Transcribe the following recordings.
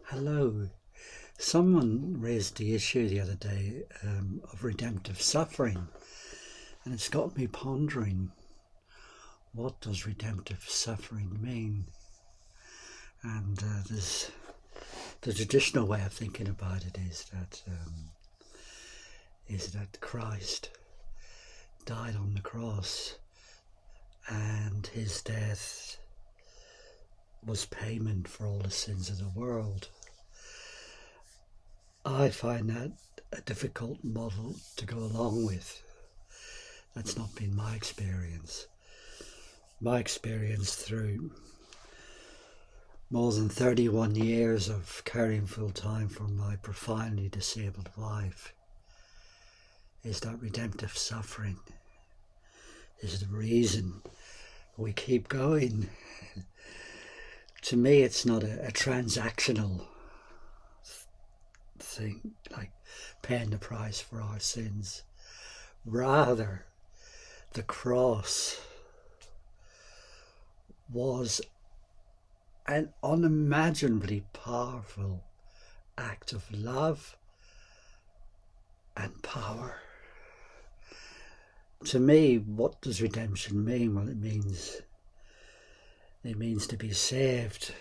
Hello. Someone raised the issue the other day of redemptive suffering, and it's got me pondering, what does redemptive suffering mean? And there's the traditional way of thinking about it is that Christ died on the cross, and his death was payment for all the sins of the world. I find that a difficult model to go along with. That's not been my experience. My experience through more than 31 years of caring full time for my profoundly disabled wife is that redemptive suffering is the reason we keep going. To me, it's not a transactional thing like paying the price for our sins. Rather, the cross was an unimaginably powerful act of love and power. To me, what does redemption mean? Well, it means to be saved,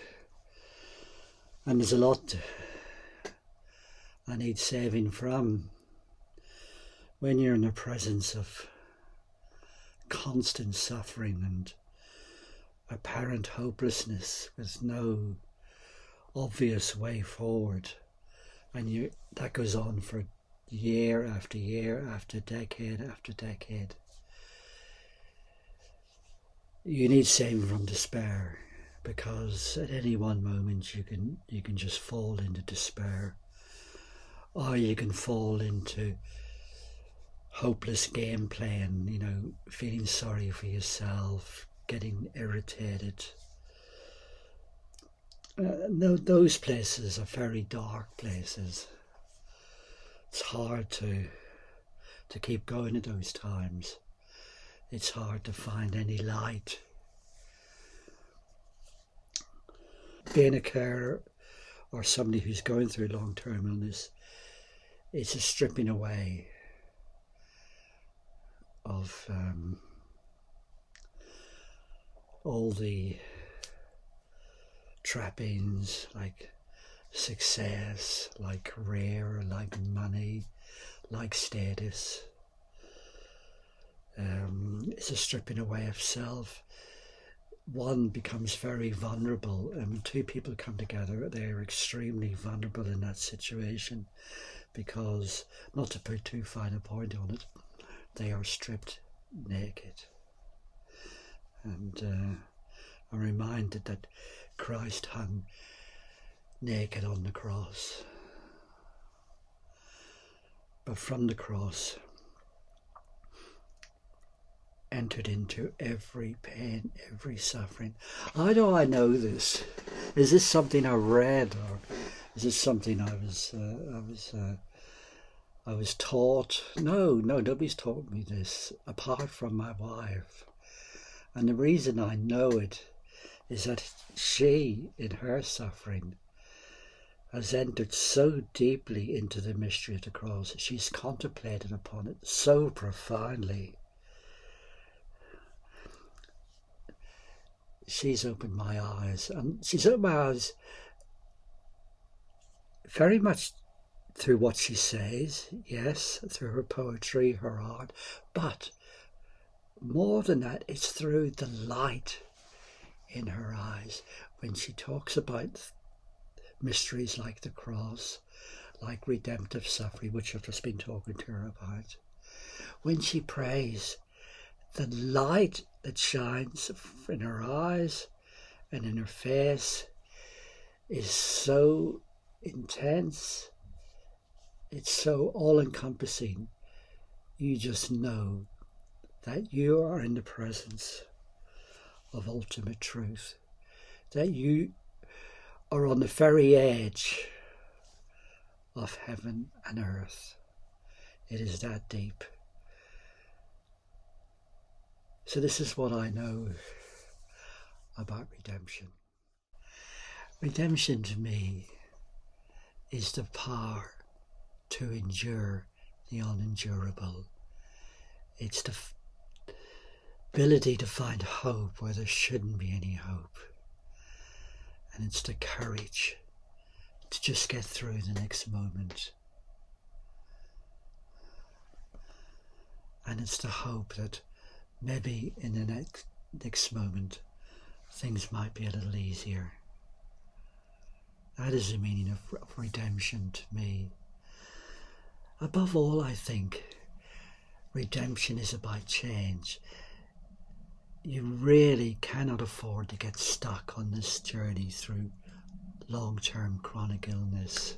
and there's a lot I need saving from. When you're in the presence of constant suffering and apparent hopelessness with no obvious way forward, and that goes on for year after year after decade after decade, you need saving from despair, because at any one moment you can just fall into despair, or you can fall into hopeless game playing, feeling sorry for yourself, getting irritated. Those places are very dark places. It's hard to keep going at those times. It's hard to find any light. Being a carer or somebody who's going through long-term illness, it's a stripping away of all the trappings like success, like career, like money, like status. It's a stripping away of self. One becomes very vulnerable, and when two people come together, they're extremely vulnerable in that situation, because, not to put too fine a point on it, they are stripped naked. And I'm reminded that Christ hung naked on the cross. But from the cross entered into every pain, every suffering. How do I know this? Is this something I read, or is this something I was taught? No, nobody's taught me this apart from my wife. And the reason I know it is that she, in her suffering, has entered so deeply into the mystery of the cross. She's contemplated upon it so profoundly. She's opened my eyes, and she's opened my eyes very much through what she says, yes, through her poetry, her art, but more than that, it's through the light in her eyes when she talks about mysteries like the cross, like redemptive suffering, which I've just been talking to her about. When she prays, the light that shines in her eyes and in her face is so intense, it's so all-encompassing. You just know that you are in the presence of ultimate truth, that you are on the very edge of heaven and earth. It is that deep. So this is what I know about redemption. Redemption to me is the power to endure the unendurable. It's the ability to find hope where there shouldn't be any hope. And it's the courage to just get through the next moment. And it's the hope that maybe in the next moment things might be a little easier. That is the meaning of redemption to me. Above all, I think redemption is about change. You really cannot afford to get stuck on this journey through long-term chronic illness.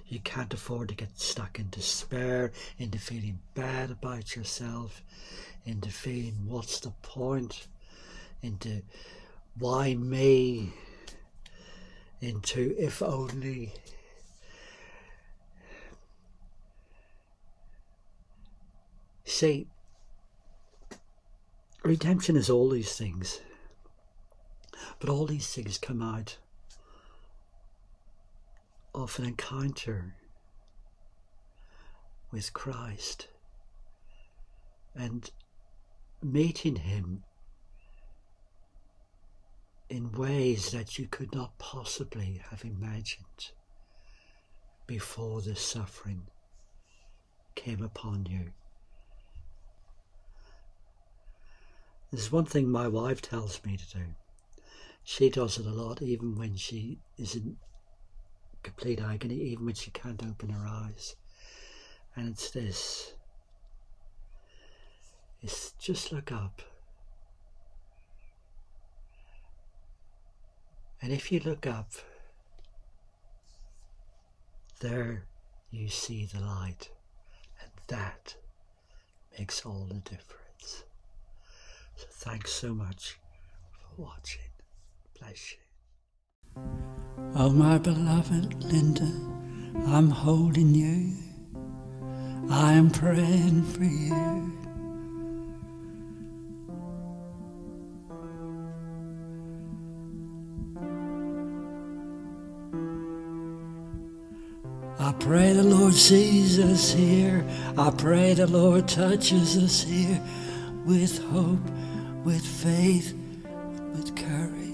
You can't afford to get stuck in despair, into feeling bad about yourself, into feeling what's the point, into why me, into if only. See, redemption is all these things, but all these things come out of an encounter with Christ and meeting him in ways that you could not possibly have imagined before this suffering came upon you. There's one thing my wife tells me to do. She does it a lot, even when she is in complete agony, even when she can't open her eyes. And it's this. It's just look up. And if you look up, there you see the light. And that makes all the difference. So thanks so much for watching. Bless you. Oh, my beloved Linda, I'm holding you. I am praying for you. I pray the Lord sees us here. I pray the Lord touches us here with hope, with faith, with courage.